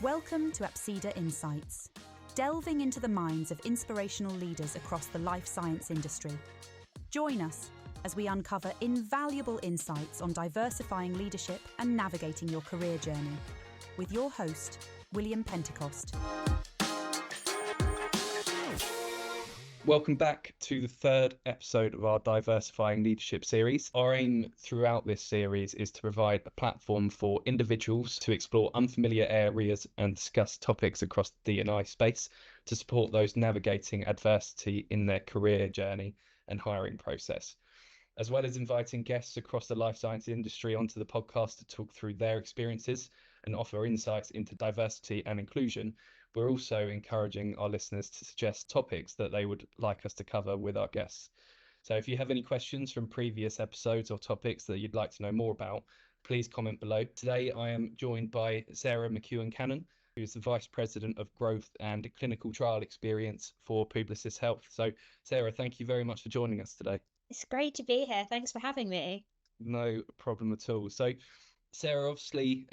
Welcome to Apsida Insights, delving into the minds of inspirational leaders across the life science industry. Join us as we uncover invaluable insights on diversifying leadership and navigating your career journey, with your host, William Pentecost. Welcome back to the third episode of our Diversifying Leadership series. Our aim throughout this series is to provide a platform for individuals to explore unfamiliar areas and discuss topics across the D&I space to support those navigating adversity in their career journey and hiring process, as well as inviting guests across the life science industry onto the podcast to talk through their experiences and offer insights into diversity and inclusion. We're also encouraging our listeners to suggest topics that they would like us to cover with our guests. So if you have any questions from previous episodes or topics that you'd like to know more about, please comment below. Today, I am joined by Sarah McKeown-Cannon, who is the Vice President of Growth and Clinical Trial Experience for Publicis Health. So Sarah, thank you very much for joining us today. It's great to be here. Thanks for having me. No problem at all. So Sarah, obviously,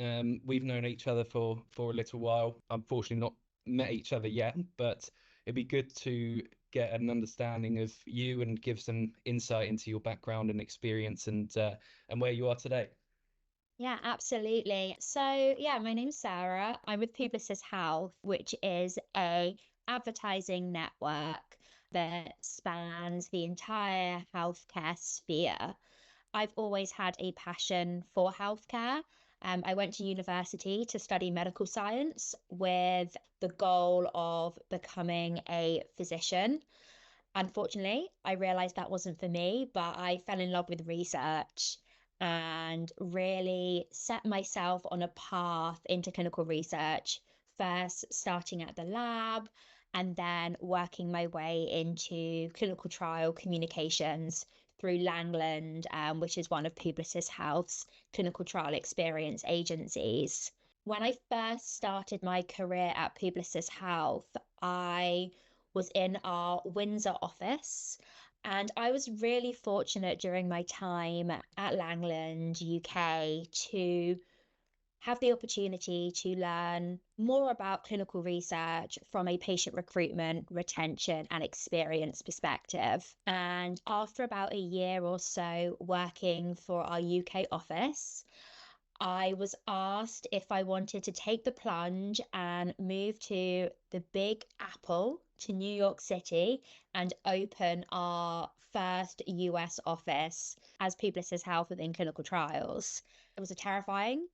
we've known each other for a little while. Unfortunately, not met each other yet, but it'd be good to get an understanding of you and give some insight into your background and experience and where you are today. Yeah, absolutely. So my name's Sarah. I'm with Publicis Health, which is a advertising network that spans the entire healthcare sphere. I've always had a passion for healthcare. I went to university to study medical science with the goal of becoming a physician. Unfortunately, I realized that wasn't for me, but I fell in love with research and really set myself on a path into clinical research, first starting at the lab and then working my way into clinical trial communications through Langland, which is one of Publicis Health's clinical trial experience agencies. When I first started my career at Publicis Health, I was in our Windsor office, and I was really fortunate during my time at Langland, UK, to have the opportunity to learn more about clinical research from a patient recruitment, retention, and experience perspective. And after about a year or so working for our UK office, I was asked if I wanted to take the plunge and move to the Big Apple to New York City and open our first US office as Publicis Health within clinical trials. It was a terrifying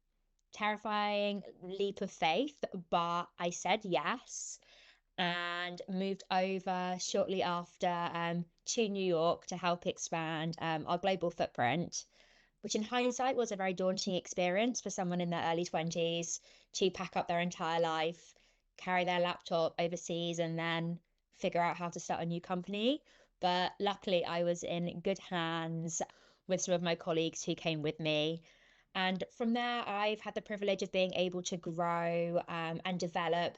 leap of faith, but I said yes and moved over shortly after to New York to help expand our global footprint, which in hindsight was a very daunting experience for someone in their early 20s to pack up their entire life, carry their laptop overseas, and then figure out how to start a new company. But luckily, I was in good hands with some of my colleagues who came with me. And from there, I've had the privilege of being able to grow and develop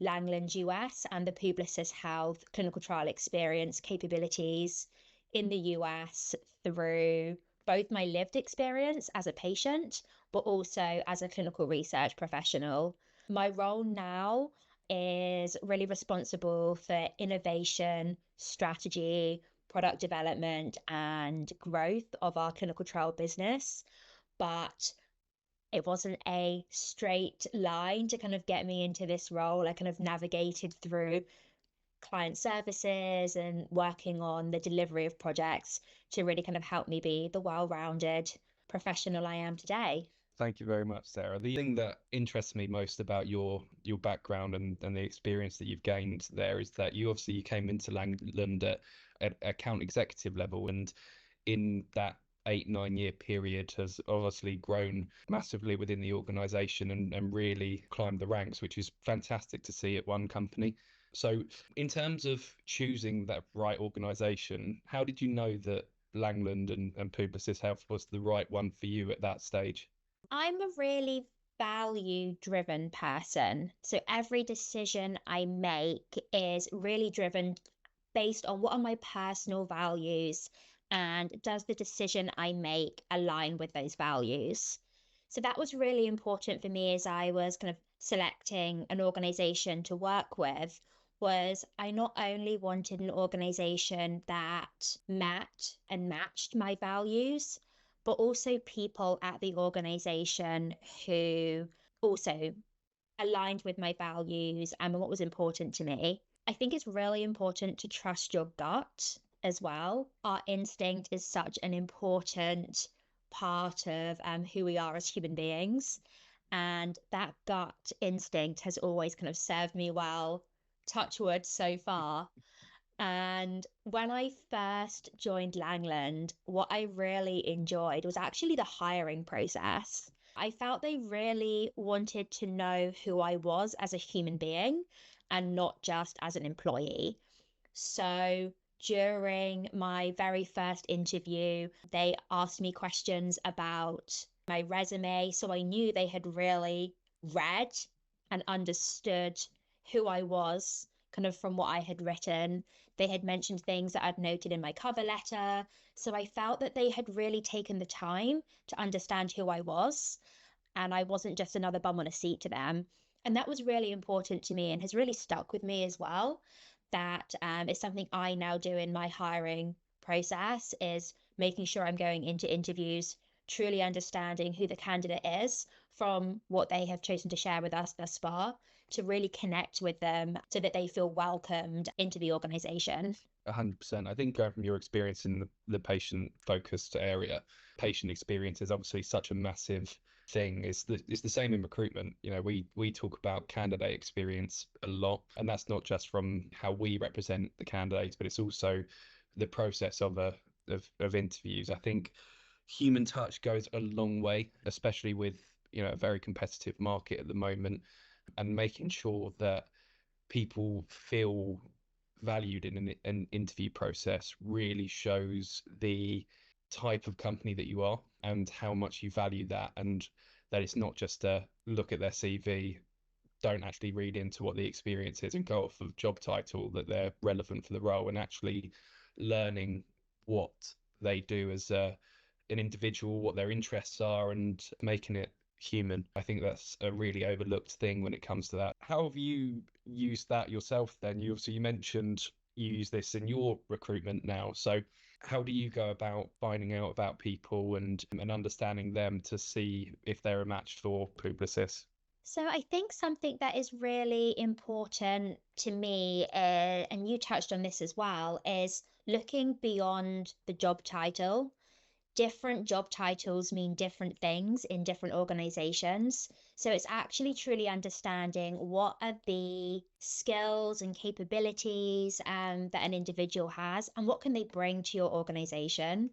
Langland US and the Publicis Health clinical trial experience capabilities in the US through both my lived experience as a patient, but also as a clinical research professional. My role now is really responsible for innovation, strategy, product development, and growth of our clinical trial business. But it wasn't a straight line to kind of get me into this role. I kind of navigated through client services and working on the delivery of projects to really kind of help me be the well-rounded professional I am today. Thank you very much, Sarah. The thing that interests me most about your background and the experience that you've gained there is that you came into Langland at account executive level, and in that 8-9 year period has obviously grown massively within the organization and really climbed the ranks, which is fantastic to see at one company. So in terms of choosing that right organization, how did you know that Langland and Publicis Health was the right one for you at that stage? I'm a really value-driven person. So every decision I make is really driven based on what are my personal values and does the decision I make align with those values. So that was really important for me as I was kind of selecting an organization to work with was I not only wanted an organization that met and matched my values, but also people at the organization who also aligned with my values and what was important to me. I think it's really important to trust your gut as well. Our instinct is such an important part of who we are as human beings. And that gut instinct has always kind of served me well, touch wood, so far. And when I first joined Langland, what I really enjoyed was actually the hiring process. I felt they really wanted to know who I was as a human being and not just as an employee. So during my very first interview, they asked me questions about my resume. So I knew they had really read and understood who I was, kind of from what I had written. They had mentioned things that I'd noted in my cover letter. So I felt that they had really taken the time to understand who I was. And I wasn't just another bum on a seat to them. And that was really important to me and has really stuck with me as well. That is something I now do in my hiring process, is making sure I'm going into interviews truly understanding who the candidate is from what they have chosen to share with us thus far, to really connect with them so that they feel welcomed into the organization. 100%. I think going from your experience in the patient-focused area, patient experience is obviously such a massive thing. It's the same in recruitment. You know, we talk about candidate experience a lot, and that's not just from how we represent the candidates, but it's also the process of interviews. I think human touch goes a long way, especially with, you know, a very competitive market at the moment, and making sure that people feel valued in an interview process really shows the type of company that you are and how much you value that, and that it's not just a look at their CV, don't actually read into what the experience is and go off of job title, that they're relevant for the role, and actually learning what they do as an individual, what their interests are, and making it human. I think that's a really overlooked thing when it comes to that. How have you used that yourself then? You mentioned you use this in your recruitment now. So how do you go about finding out about people and understanding them to see if they're a match for Publicis? So I think something that is really important to me, and you touched on this as well, is looking beyond the job title. Different job titles mean different things in different organizations. So it's actually truly understanding what are the skills and capabilities that an individual has and what can they bring to your organization.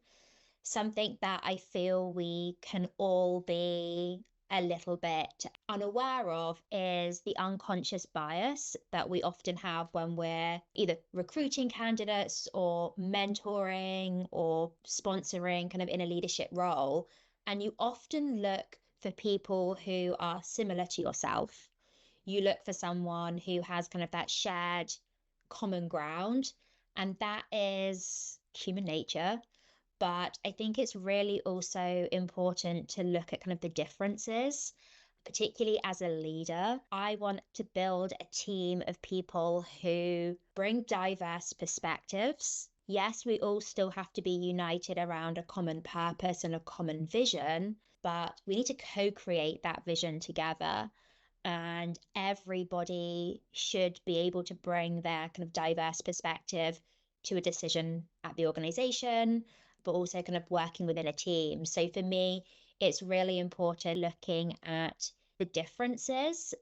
Something that I feel we can all be a little bit unaware of is the unconscious bias that we often have when we're either recruiting candidates or mentoring or sponsoring kind of in a leadership role. And you often look for people who are similar to yourself. You look for someone who has kind of that shared common ground, and that is human nature. But I think it's really also important to look at kind of the differences, particularly as a leader. I want to build a team of people who bring diverse perspectives. Yes, we all still have to be united around a common purpose and a common vision, but we need to co-create that vision together. And everybody should be able to bring their kind of diverse perspective to a decision at the organization, but also kind of working within a team. So for me, it's really important looking at the differences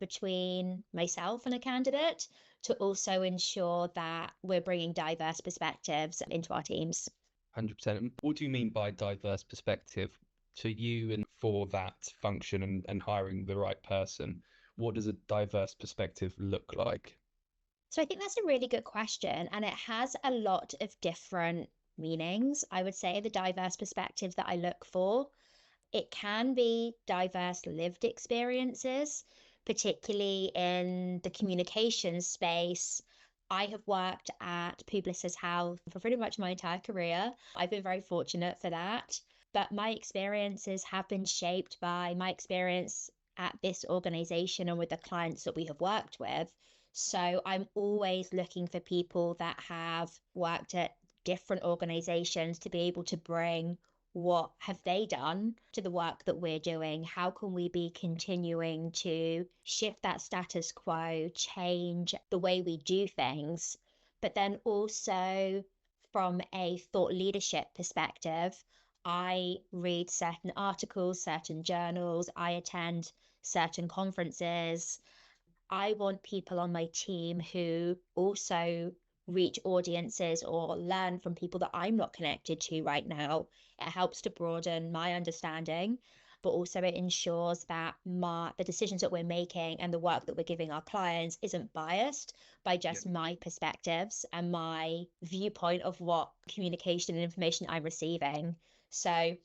between myself and a candidate to also ensure that we're bringing diverse perspectives into our teams. 100%. What do you mean by diverse perspective to you and for that function and hiring the right person? What does a diverse perspective look like? So I think that's a really good question, and it has a lot of different meanings. I would say the diverse perspectives that I look for, it can be diverse lived experiences, particularly in the communications space. I have worked at Publicis Health for pretty much my entire career. I've been very fortunate for that. But my experiences have been shaped by my experience at this organization and with the clients that we have worked with. So I'm always looking for people that have worked at different organizations to be able to bring what have they done to the work that we're doing. How can we be continuing to shift that status quo, change the way we do things, but then also from a thought leadership perspective, I read certain articles, certain journals, I attend certain conferences. I want people on my team who also reach audiences or learn from people that I'm not connected to right now. It helps to broaden my understanding, but also it ensures that the decisions that we're making and the work that we're giving our clients isn't biased by just my perspectives and my viewpoint of what communication and information I'm receiving. So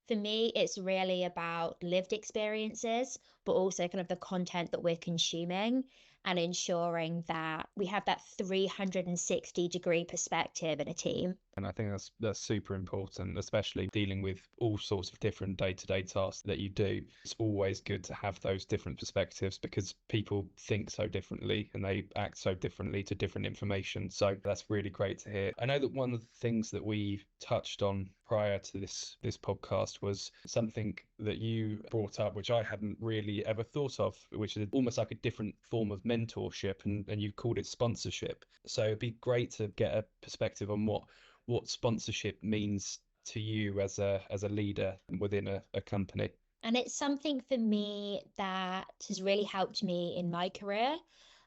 for me, it's really about lived experiences, but also kind of the content that we're consuming and ensuring that we have that 360-degree perspective in a team. And I think that's super important, especially dealing with all sorts of different day-to-day tasks that you do. It's always good to have those different perspectives because people think so differently and they act so differently to different information. So that's really great to hear. I know that one of the things that we touched on prior to this podcast was something that you brought up, which I hadn't really ever thought of, which is almost like a different form of mentorship, and you called it sponsorship. So it'd be great to get a perspective on what sponsorship means to you as a leader within a company. And it's something for me that has really helped me in my career,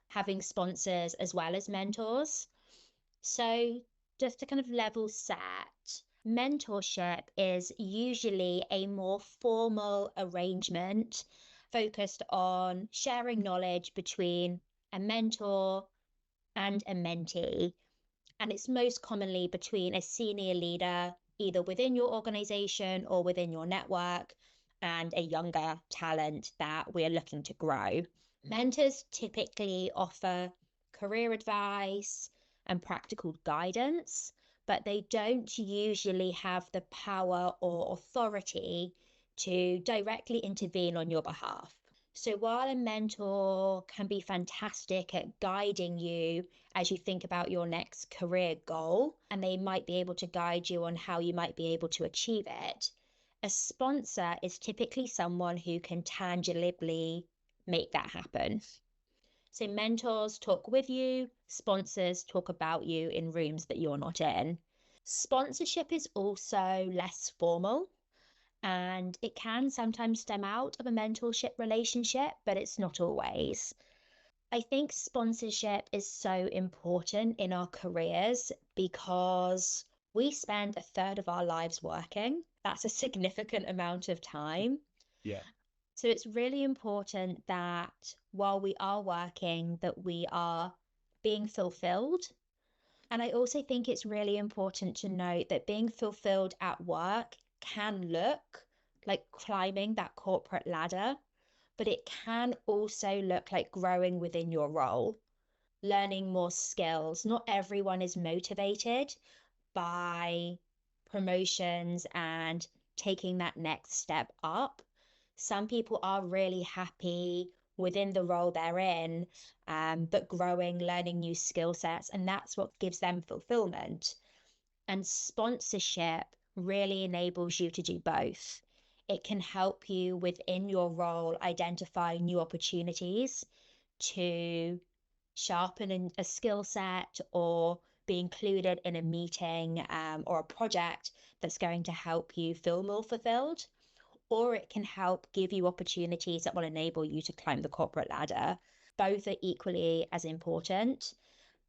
having sponsors as well as mentors. So just to kind of level set, mentorship is usually a more formal arrangement focused on sharing knowledge between a mentor and a mentee. And it's most commonly between a senior leader, either within your organization or within your network, and a younger talent that we're looking to grow. Mentors typically offer career advice and practical guidance, but they don't usually have the power or authority to directly intervene on your behalf. So while a mentor can be fantastic at guiding you as you think about your next career goal, and they might be able to guide you on how you might be able to achieve it, a sponsor is typically someone who can tangibly make that happen. So mentors talk with you, sponsors talk about you in rooms that you're not in. Sponsorship is also less formal, and it can sometimes stem out of a mentorship relationship, but it's not always. I think sponsorship is so important in our careers because we spend a third of our lives working. That's a significant amount of time. Yeah. So it's really important that while we are working, that we are being fulfilled. And I also think it's really important to note that being fulfilled at work can look like climbing that corporate ladder, but it can also look like growing within your role, learning more skills. Not everyone is motivated by promotions and taking that next step up. Some people are really happy within the role they're in, but growing, learning new skill sets, and that's what gives them fulfillment. And sponsorship really enables you to do both. It can help you within your role identify new opportunities to sharpen a skill set or be included in a meeting or a project that's going to help you feel more fulfilled, or it can help give you opportunities that will enable you to climb the corporate ladder. Both are equally as important.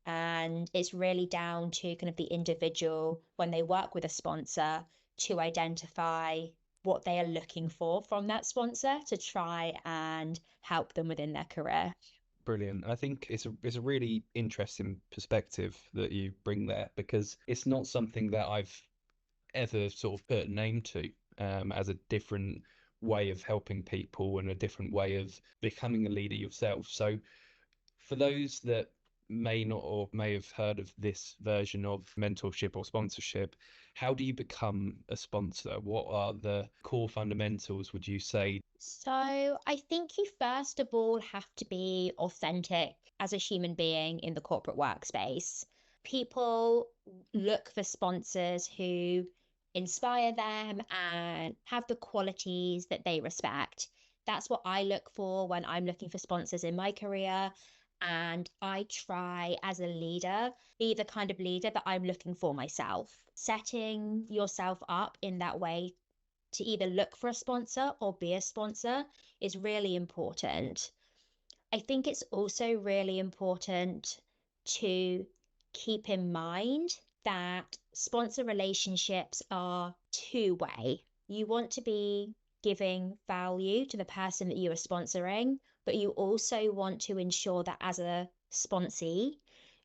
And it's really down to kind of the individual when they work with a sponsor to identify what they are looking for from that sponsor to try and help them within their career. Brilliant. I think it's a really interesting perspective that you bring there because it's not something that I've ever sort of put a name to as a different way of helping people and a different way of becoming a leader yourself. So for those that may not or may have heard of this version of mentorship or sponsorship, how do you become a sponsor? What are the core fundamentals, would you say? So I think you first of all have to be authentic as a human being in the corporate workspace. People look for sponsors who inspire them and have the qualities that they respect. That's what I look for when I'm looking for sponsors in my career. And I try as a leader, be the kind of leader that I'm looking for myself. Setting yourself up in that way to either look for a sponsor or be a sponsor is really important. I think it's also really important to keep in mind that sponsor relationships are two-way. You want to be giving value to the person that you are sponsoring, but you also want to ensure that as a sponsee,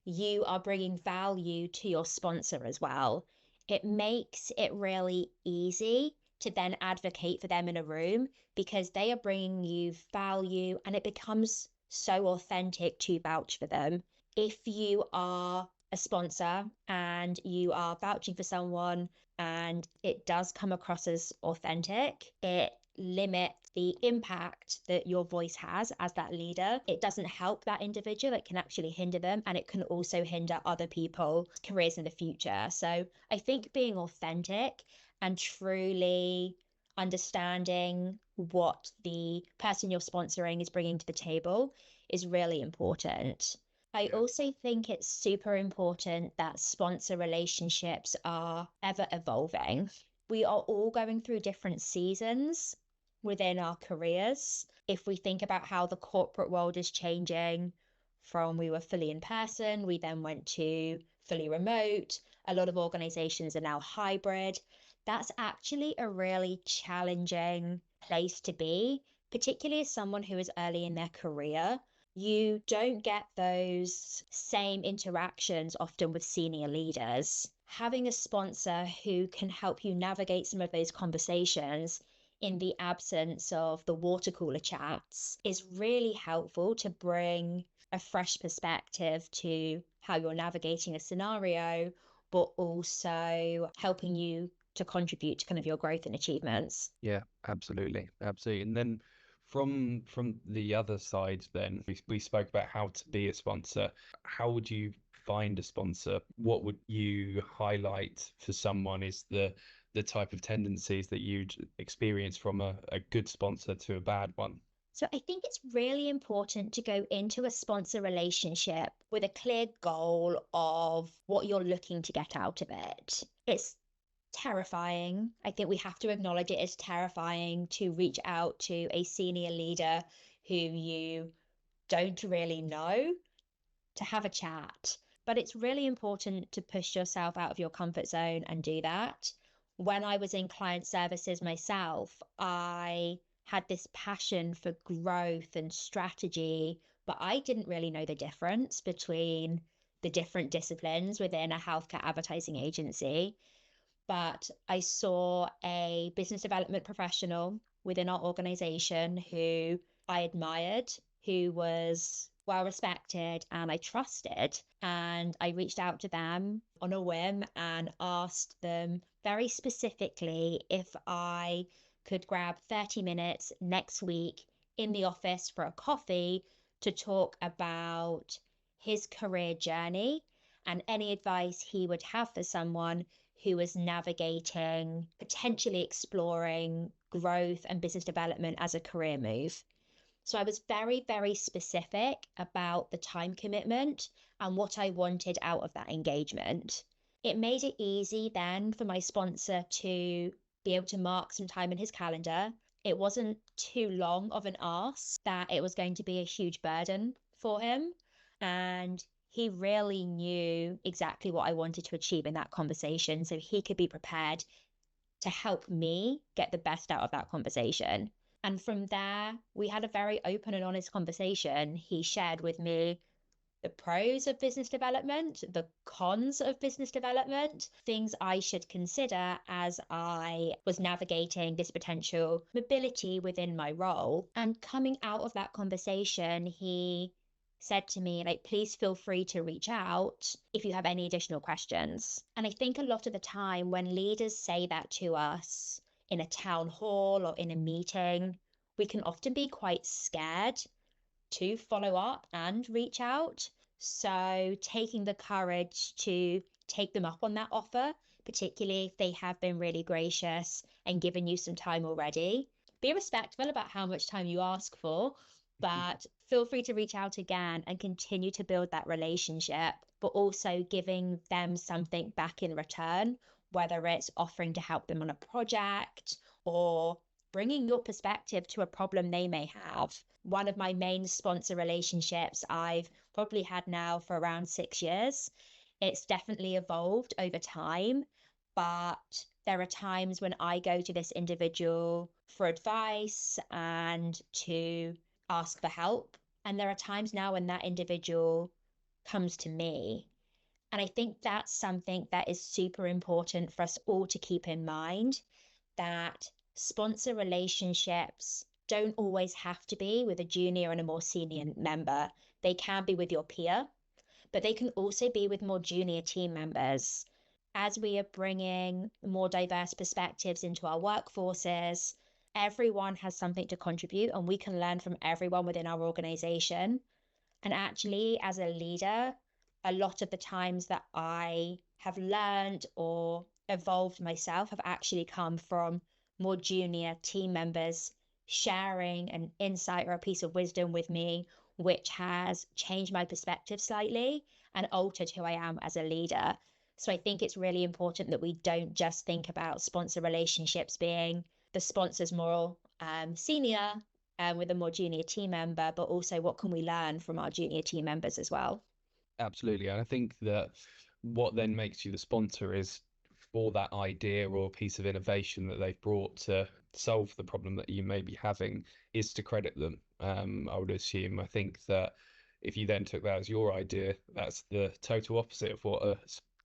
you are bringing value to your sponsor as well. It makes it really easy to then advocate for them in a room because they are bringing you value and it becomes so authentic to vouch for them. If you are a sponsor and you are vouching for someone and it does come across as authentic, it limits the impact that your voice has as that leader. It doesn't help that individual, it can actually hinder them, and it can also hinder other people's careers in the future. So I think being authentic and truly understanding what the person you're sponsoring is bringing to the table is really important. I also think it's super important that sponsor relationships are ever evolving. We are all going through different seasons within our careers. If we think about how the corporate world is changing from we were fully in person, we then went to fully remote. A lot of organizations are now hybrid. That's actually a really challenging place to be, particularly as someone who is early in their career. You don't get those same interactions often with senior leaders. Having a sponsor who can help you navigate some of those conversations in the absence of the water cooler chats is really helpful to bring a fresh perspective to how you're navigating a scenario, but also helping you to contribute to kind of your growth and achievements. Yeah, absolutely. Absolutely. And then from the other side, then we spoke about how to be a sponsor. How would you find a sponsor? What would you highlight for someone is the type of tendencies that you'd experience from a good sponsor to a bad one? So I think it's really important to go into a sponsor relationship with a clear goal of what you're looking to get out of it. It's terrifying. I think we have to acknowledge it is terrifying to reach out to a senior leader who you don't really know to have a chat. But it's really important to push yourself out of your comfort zone and do that. When I was in client services myself, I had this passion for growth and strategy, but I didn't really know the difference between the different disciplines within a healthcare advertising agency. But I saw a business development professional within our organization who I admired, who was well respected and I trusted. And I reached out to them on a whim and asked them very specifically if I could grab 30 minutes next week in the office for a coffee to talk about his career journey and any advice he would have for someone who was navigating, potentially exploring growth and business development as a career move. So I was very, very specific about the time commitment and what I wanted out of that engagement. It made it easy then for my sponsor to be able to mark some time in his calendar. It wasn't too long of an ask that it was going to be a huge burden for him. And he really knew exactly what I wanted to achieve in that conversation, so he could be prepared to help me get the best out of that conversation. And from there, we had a very open and honest conversation. He shared with me the pros of business development, the cons of business development, things I should consider as I was navigating this potential mobility within my role. And coming out of that conversation, he said to me, like, please feel free to reach out if you have any additional questions. And I think a lot of the time when leaders say that to us in a town hall or in a meeting, we can often be quite scared to follow up and reach out. So taking the courage to take them up on that offer, particularly if they have been really gracious and given you some time already. Be respectful about how much time you ask for, but feel free to reach out again and continue to build that relationship, but also giving them something back in return, whether it's offering to help them on a project or bringing your perspective to a problem they may have. One of my main sponsor relationships I've probably had now for around 6 years. It's definitely evolved over time, but there are times when I go to this individual for advice and to ask for help. And there are times now when that individual comes to me. And I think that's something that is super important for us all to keep in mind, that sponsor relationships don't always have to be with a junior and a more senior member. They can be with your peer, but they can also be with more junior team members. As we are bringing more diverse perspectives into our workforces, everyone has something to contribute and we can learn from everyone within our organization. And actually, as a leader, a lot of the times that I have learned or evolved myself have actually come from more junior team members sharing an insight or a piece of wisdom with me, which has changed my perspective slightly and altered who I am as a leader. So I think it's really important that we don't just think about sponsor relationships being the sponsor's more senior with a more junior team member, but also what can we learn from our junior team members as well. Absolutely. And I think that what then makes you the sponsor is for that idea or piece of innovation that they've brought to solve the problem that you may be having is to credit them. I would assume. I think that if you then took that as your idea, that's the total opposite of what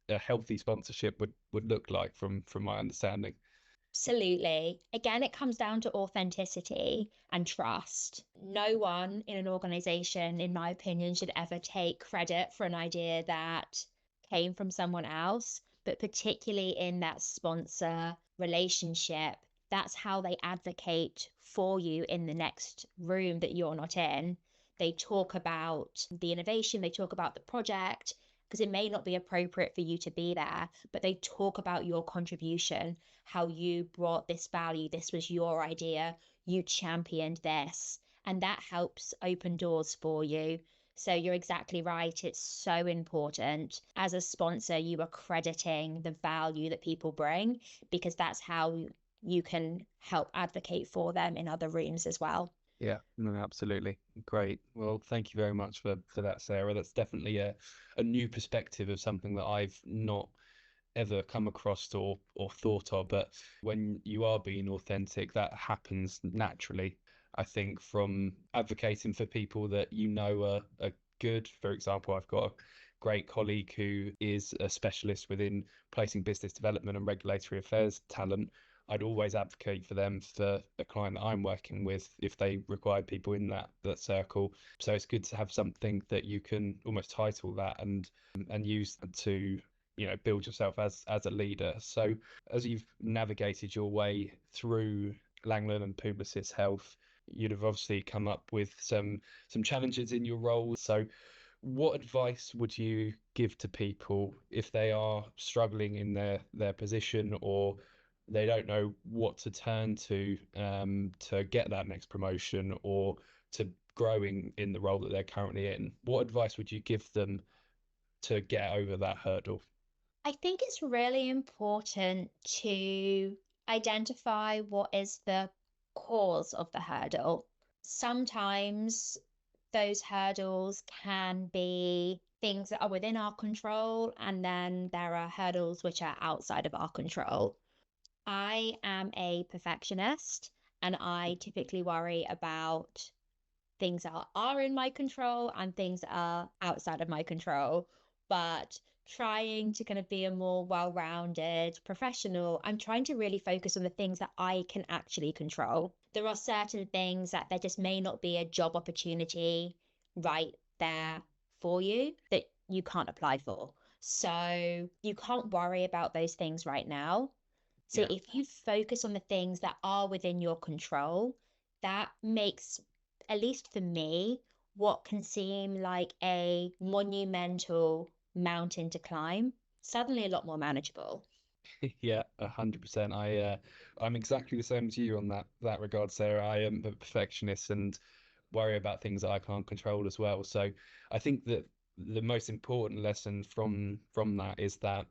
a healthy sponsorship would look like from my understanding. Absolutely. Again, it comes down to authenticity and trust. No one in an organization, in my opinion, should ever take credit for an idea that came from someone else, but particularly in that sponsor relationship, that's how they advocate for you in the next room that you're not in. They talk about the innovation, they talk about the project, because it may not be appropriate for you to be there, but they talk about your contribution, how you brought this value, this was your idea, you championed this, and that helps open doors for you. So you're exactly right. It's so important. As a sponsor, you are crediting the value that people bring, because that's how you can help advocate for them in other rooms as well. Yeah, no, absolutely. Great. Well, thank you very much for that, Sarah. That's definitely a new perspective of something that I've not ever come across or thought of. But when you are being authentic, that happens naturally. I think from advocating for people that you know are good. For example, I've got a great colleague who is a specialist within placing business development and regulatory affairs talent. I'd always advocate for them for a client that I'm working with if they require people in that circle. So it's good to have something that you can almost title that and use to build yourself as a leader. So as you've navigated your way through Langland and Publicis Health, you'd have obviously come up with some challenges in your role. So what advice would you give to people if they are struggling in their position, or they don't know what to turn to get that next promotion or to growing in the role that they're currently in? What advice would you give them to get over that hurdle? I think it's really important to identify what is the cause of the hurdle. Sometimes those hurdles can be things that are within our control, and then there are hurdles which are outside of our control. I am a perfectionist, and I typically worry about things that are in my control and things that are outside of my control. But trying to kind of be a more well-rounded professional, I'm trying to really focus on the things that I can actually control. There are certain things that there just may not be a job opportunity right there for you that you can't apply for. So you can't worry about those things right now. So Yeah. if you focus on the things that are within your control, that makes, at least for me, what can seem like a monumental mountain to climb suddenly a lot more manageable. Yeah, 100%. I'm exactly the same as you on that regard, Sarah. I am a perfectionist and worry about things that I can't control as well. So I think that the most important lesson from that is that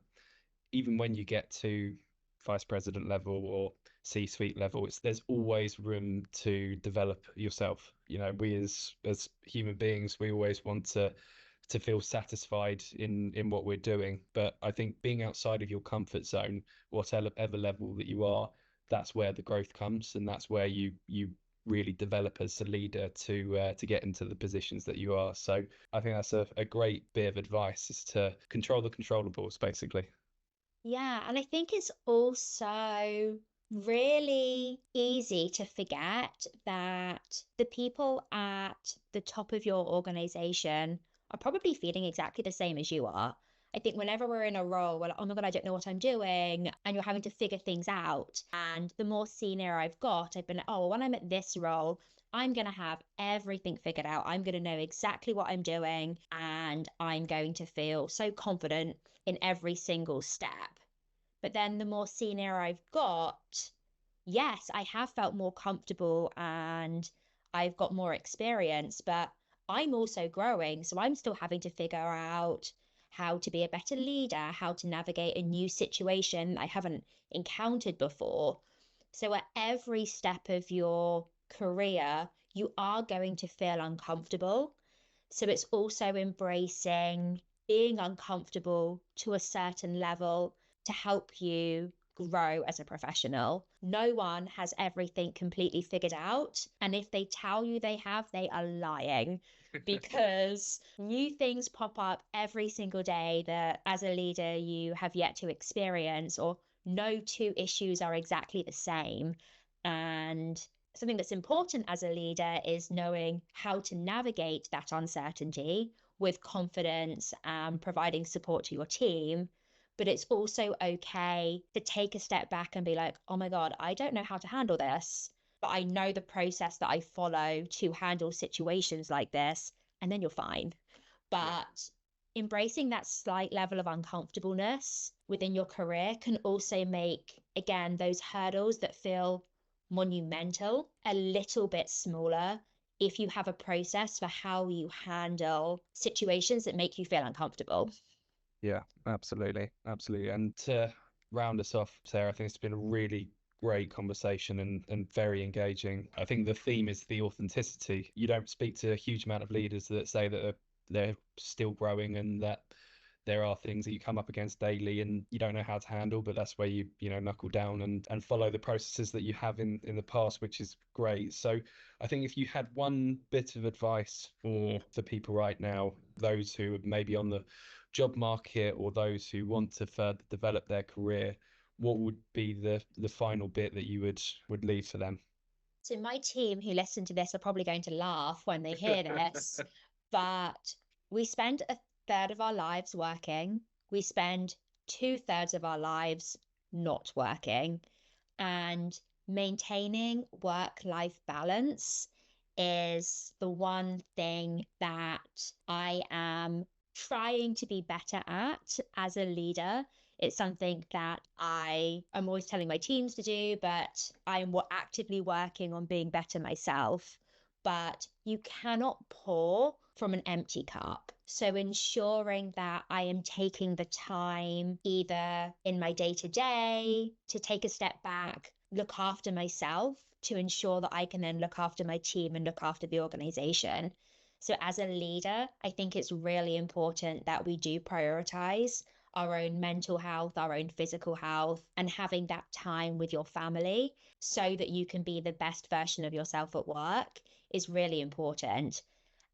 even when you get to vice president level or C-suite level, there's always room to develop yourself. You know, we as human beings, we always want to feel satisfied in what we're doing. But I think being outside of your comfort zone, whatever level that you are, that's where the growth comes, and that's where you really develop as a leader to get into the positions that you are. So I think that's a great bit of advice, is to control the controllables, basically. Yeah, and I think it's also really easy to forget that the people at the top of your organization are probably feeling exactly the same as you are. I think whenever we're in a role, we're like, oh my God, I don't know what I'm doing. And you're having to figure things out. And the more senior I've got, I've been, oh, well, when I'm at this role, I'm going to have everything figured out. I'm going to know exactly what I'm doing. And I'm going to feel so confident in every single step. But then the more senior I've got, yes, I have felt more comfortable and I've got more experience, but I'm also growing. So I'm still having to figure out how to be a better leader, how to navigate a new situation I haven't encountered before. So at every step of your career, you are going to feel uncomfortable. So it's also embracing being uncomfortable to a certain level to help you grow as a professional. No one has everything completely figured out. And if they tell you they have, they are lying because new things pop up every single day that as a leader you have yet to experience, or no two issues are exactly the same. And something that's important as a leader is knowing how to navigate that uncertainty with confidence and providing support to your team. But it's also okay to take a step back and be like, oh my God, I don't know how to handle this, but I know the process that I follow to handle situations like this, and then you're fine. But embracing that slight level of uncomfortableness within your career can also make, again, those hurdles that feel monumental a little bit smaller if you have a process for how you handle situations that make you feel uncomfortable. Yeah, absolutely. Absolutely. And to round us off, Sarah, I think it's been a really great conversation and very engaging. I think the theme is the authenticity. You don't speak to a huge amount of leaders that say that they're still growing and that there are things that you come up against daily and you don't know how to handle, but that's where you knuckle down and follow the processes that you have in the past, which is great. So I think if you had one bit of advice for the people right now, those who are maybe on the job market or those who want to further develop their career, what would be the final bit that you would leave for them? So my team who listen to this are probably going to laugh when they hear this, but we spend a third of our lives working. We spend two-thirds of our lives not working. And maintaining work-life balance is the one thing that I am trying to be better at as a leader. It's something that I am always telling my teams to do, but I am actively working on being better myself. But you cannot pour from an empty cup. So ensuring that I am taking the time either in my day to day to take a step back, look after myself to ensure that I can then look after my team and look after the organization. So as a leader, I think it's really important that we do prioritize our own mental health, our own physical health, and having that time with your family so that you can be the best version of yourself at work is really important.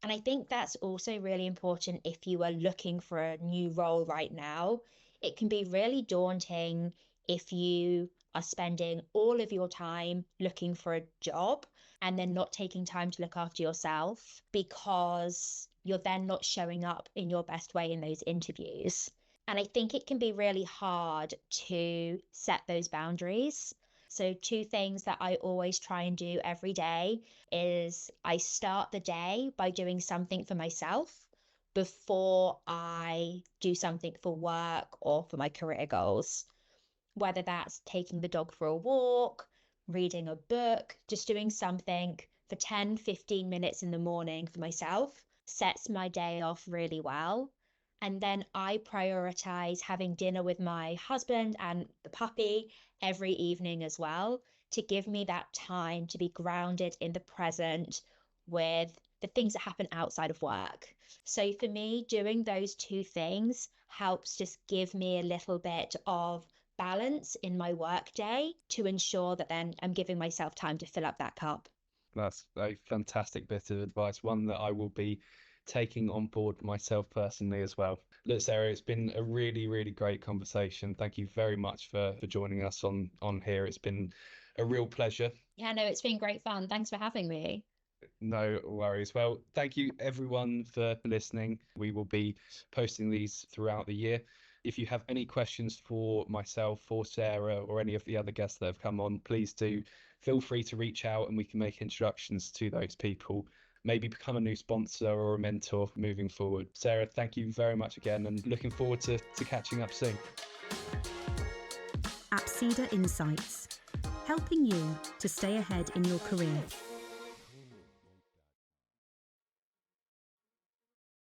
And I think that's also really important if you are looking for a new role right now. It can be really daunting if you are spending all of your time looking for a job and then not taking time to look after yourself because you're then not showing up in your best way in those interviews. And I think it can be really hard to set those boundaries. So 2 things that I always try and do every day is I start the day by doing something for myself before I do something for work or for my career goals. Whether that's taking the dog for a walk, reading a book, just doing something for 10, 15 minutes in the morning for myself sets my day off really well. And then I prioritize having dinner with my husband and the puppy every evening as well, to give me that time to be grounded in the present with the things that happen outside of work. So for me, doing those 2 things helps just give me a little bit of balance in my work day to ensure that then I'm giving myself time to fill up that cup. That's a fantastic bit of advice, one that I will be taking on board myself personally as well. Look, Sarah, it's been a really, really great conversation. Thank you very much for joining us on here. It's been a real pleasure. Yeah, no, it's been great fun. Thanks for having me. No worries. Well, thank you everyone for listening. We will be posting these throughout the year. If you have any questions for myself, for Sarah, or any of the other guests that have come on, please do feel free to reach out and we can make introductions to those people. Maybe become a new sponsor or a mentor moving forward. Sarah, thank you very much again, and looking forward to catching up soon. Apsida Insights, helping you to stay ahead in your career.